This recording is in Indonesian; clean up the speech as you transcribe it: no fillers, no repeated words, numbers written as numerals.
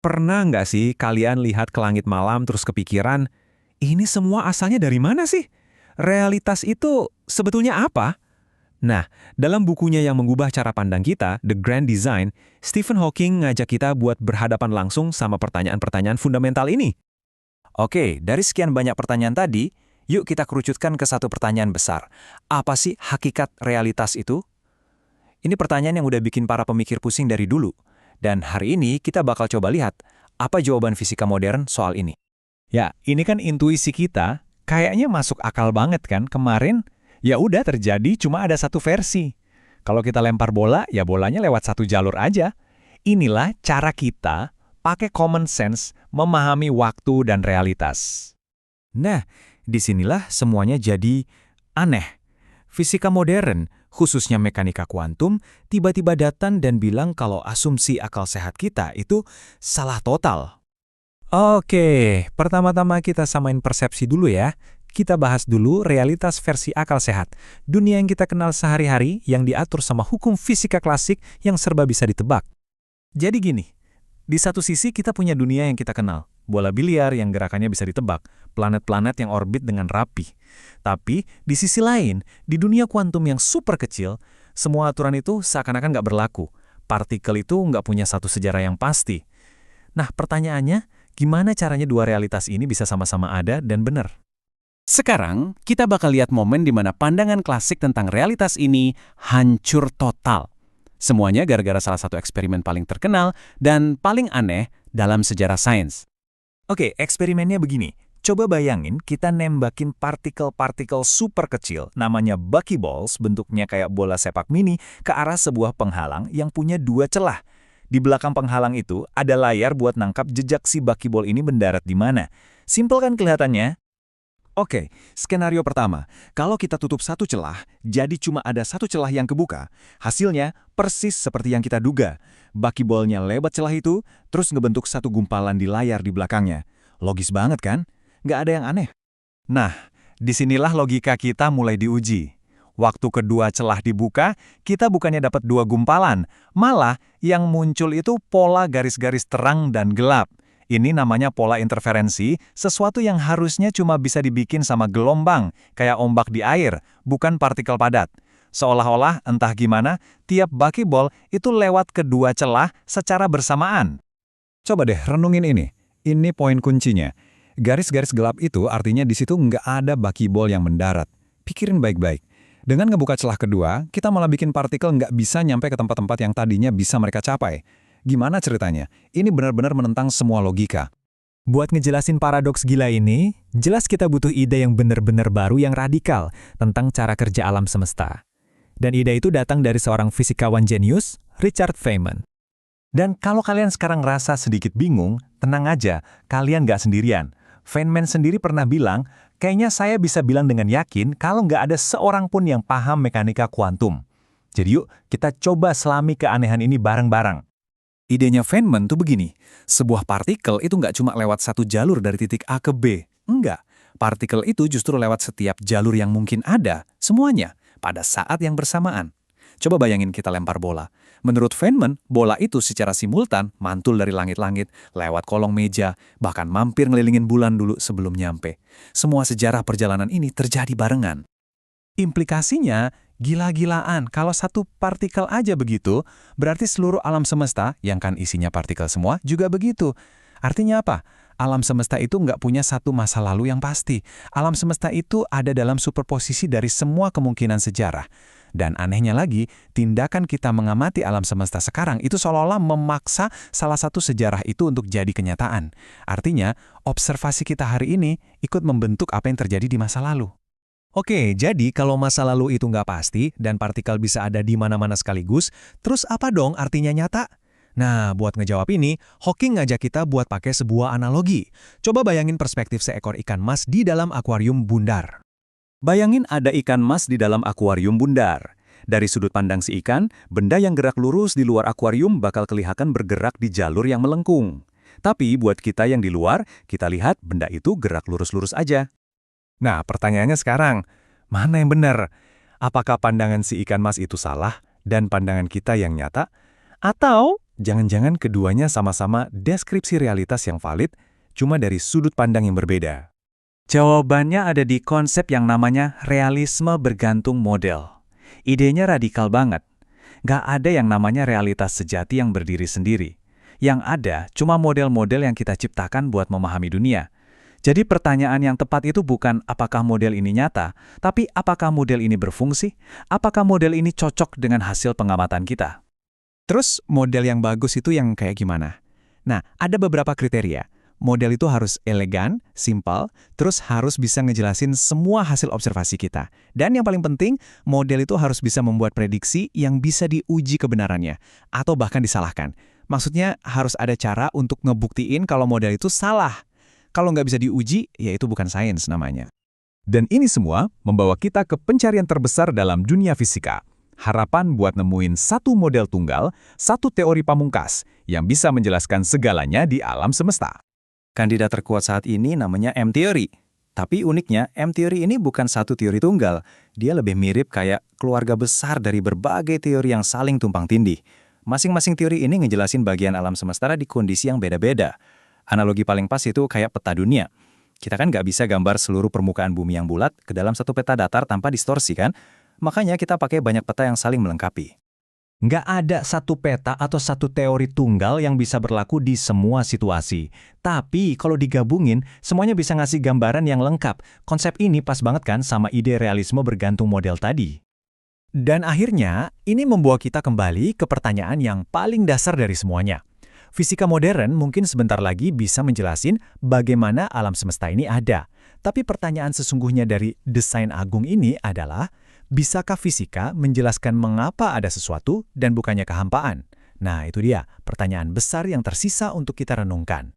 Pernah nggak sih kalian lihat ke langit malam terus kepikiran, ini semua asalnya dari mana sih? Realitas itu sebetulnya apa? Nah, dalam bukunya yang mengubah cara pandang kita, The Grand Design, Stephen Hawking ngajak kita buat berhadapan langsung sama pertanyaan-pertanyaan fundamental ini. Oke, dari sekian banyak pertanyaan tadi, yuk kita kerucutkan ke satu pertanyaan besar. Apa sih hakikat realitas itu? Ini pertanyaan yang udah bikin para pemikir pusing dari dulu. Dan hari ini kita bakal coba lihat apa jawaban fisika modern soal ini. Ya, ini kan intuisi kita, kayaknya masuk akal banget kan kemarin. Ya udah terjadi cuma ada satu versi. Kalau kita lempar bola, ya bolanya lewat satu jalur aja. Inilah cara kita pakai common sense memahami waktu dan realitas. Nah, disinilah semuanya jadi aneh. Fisika modern, khususnya mekanika kuantum, tiba-tiba datang dan bilang kalau asumsi akal sehat kita itu salah total. Oke, pertama-tama kita samain persepsi dulu ya. Kita bahas dulu realitas versi akal sehat. Dunia yang kita kenal sehari-hari yang diatur sama hukum fisika klasik yang serba bisa ditebak. Jadi gini, di satu sisi kita punya dunia yang kita kenal. Bola biliar yang gerakannya bisa ditebak, planet-planet yang orbit dengan rapi. Tapi, di sisi lain, di dunia kuantum yang super kecil, semua aturan itu seakan-akan nggak berlaku. Partikel itu nggak punya satu sejarah yang pasti. Nah, pertanyaannya, gimana caranya dua realitas ini bisa sama-sama ada dan benar? Sekarang, kita bakal lihat momen di mana pandangan klasik tentang realitas ini hancur total. Semuanya gara-gara salah satu eksperimen paling terkenal dan paling aneh dalam sejarah sains. Oke, eksperimennya begini. Coba bayangin kita nembakin partikel-partikel super kecil, namanya buckyballs, bentuknya kayak bola sepak mini, ke arah sebuah penghalang yang punya dua celah. Di belakang penghalang itu ada layar buat nangkap jejak si buckyball ini mendarat di mana. Simpel kan kelihatannya? Oke, skenario pertama. Kalau kita tutup satu celah, jadi cuma ada satu celah yang kebuka. Hasilnya persis seperti yang kita duga. Buckyball-nya lewat celah itu, terus ngebentuk satu gumpalan di layar di belakangnya. Logis banget kan? Nggak ada yang aneh. Nah, disinilah logika kita mulai diuji. Waktu kedua celah dibuka, kita bukannya dapat dua gumpalan. Malah, yang muncul itu pola garis-garis terang dan gelap. Ini namanya pola interferensi, sesuatu yang harusnya cuma bisa dibikin sama gelombang, kayak ombak di air, bukan partikel padat. Seolah-olah entah gimana, tiap buckyball itu lewat kedua celah secara bersamaan. Coba deh renungin ini. Ini poin kuncinya. Garis-garis gelap itu artinya di situ nggak ada buckyball yang mendarat. Pikirin baik-baik. Dengan ngebuka celah kedua, kita malah bikin partikel nggak bisa nyampe ke tempat-tempat yang tadinya bisa mereka capai. Gimana ceritanya? Ini benar-benar menentang semua logika. Buat ngejelasin paradoks gila ini, jelas kita butuh ide yang benar-benar baru yang radikal tentang cara kerja alam semesta. Dan ide itu datang dari seorang fisikawan jenius, Richard Feynman. Dan kalau kalian sekarang rasa sedikit bingung, tenang aja, kalian nggak sendirian. Feynman sendiri pernah bilang, kayaknya saya bisa bilang dengan yakin kalau nggak ada seorang pun yang paham mekanika kuantum. Jadi yuk, kita coba selami keanehan ini bareng-barang. Idenya Feynman tuh begini, sebuah partikel itu nggak cuma lewat satu jalur dari titik A ke B. Enggak, partikel itu justru lewat setiap jalur yang mungkin ada, semuanya, pada saat yang bersamaan. Coba bayangin kita lempar bola. Menurut Feynman, bola itu secara simultan mantul dari langit-langit, lewat kolong meja, bahkan mampir ngelilingin bulan dulu sebelum nyampe. Semua sejarah perjalanan ini terjadi barengan. Implikasinya, gila-gilaan. Kalau satu partikel aja begitu, berarti seluruh alam semesta, yang kan isinya partikel semua, juga begitu. Artinya apa? Alam semesta itu nggak punya satu masa lalu yang pasti. Alam semesta itu ada dalam superposisi dari semua kemungkinan sejarah. Dan anehnya lagi, tindakan kita mengamati alam semesta sekarang itu seolah-olah memaksa salah satu sejarah itu untuk jadi kenyataan. Artinya, observasi kita hari ini ikut membentuk apa yang terjadi di masa lalu. Oke, jadi kalau masa lalu itu nggak pasti dan partikel bisa ada di mana-mana sekaligus, terus apa dong artinya nyata? Nah, buat ngejawab ini, Hawking ngajak kita buat pakai sebuah analogi. Coba bayangin perspektif seekor ikan mas di dalam akuarium bundar. Bayangin ada ikan mas di dalam akuarium bundar. Dari sudut pandang si ikan, benda yang gerak lurus di luar akuarium bakal kelihatan bergerak di jalur yang melengkung. Tapi buat kita yang di luar, kita lihat benda itu gerak lurus-lurus aja. Nah, pertanyaannya sekarang, mana yang benar? Apakah pandangan si ikan mas itu salah dan pandangan kita yang nyata? Atau Jangan-jangan keduanya sama-sama deskripsi realitas yang valid, cuma dari sudut pandang yang berbeda. Jawabannya ada di konsep yang namanya realisme bergantung model. Idenya radikal banget. Nggak ada yang namanya realitas sejati yang berdiri sendiri. Yang ada cuma model-model yang kita ciptakan buat memahami dunia. Jadi pertanyaan yang tepat itu bukan apakah model ini nyata, tapi apakah model ini berfungsi, apakah model ini cocok dengan hasil pengamatan kita. Terus model yang bagus itu yang kayak gimana? Nah, ada beberapa kriteria. Model itu harus elegan, simpel, terus harus bisa ngejelasin semua hasil observasi kita. Dan yang paling penting, model itu harus bisa membuat prediksi yang bisa diuji kebenarannya, atau bahkan disalahkan. Maksudnya harus ada cara untuk ngebuktiin kalau model itu salah. Kalau nggak bisa diuji, ya itu bukan sains namanya. Dan ini semua membawa kita ke pencarian terbesar dalam dunia fisika. Harapan buat nemuin satu model tunggal, satu teori pamungkas yang bisa menjelaskan segalanya di alam semesta. Kandidat terkuat saat ini namanya M-teori. Tapi uniknya, M-teori ini bukan satu teori tunggal. Dia lebih mirip kayak keluarga besar dari berbagai teori yang saling tumpang tindih. Masing-masing teori ini ngejelasin bagian alam semesta di kondisi yang beda-beda. Analogi paling pas itu kayak peta dunia. Kita kan nggak bisa gambar seluruh permukaan bumi yang bulat ke dalam satu peta datar tanpa distorsi kan? Makanya kita pakai banyak peta yang saling melengkapi. Nggak ada satu peta atau satu teori tunggal yang bisa berlaku di semua situasi. Tapi kalau digabungin, semuanya bisa ngasih gambaran yang lengkap. Konsep ini pas banget kan sama ide realisme bergantung model tadi. Dan akhirnya, ini membawa kita kembali ke pertanyaan yang paling dasar dari semuanya. Fisika modern mungkin sebentar lagi bisa menjelasin bagaimana alam semesta ini ada. Tapi pertanyaan sesungguhnya dari desain agung ini adalah, bisakah fisika menjelaskan mengapa ada sesuatu dan bukannya kehampaan? Nah, itu dia pertanyaan besar yang tersisa untuk kita renungkan.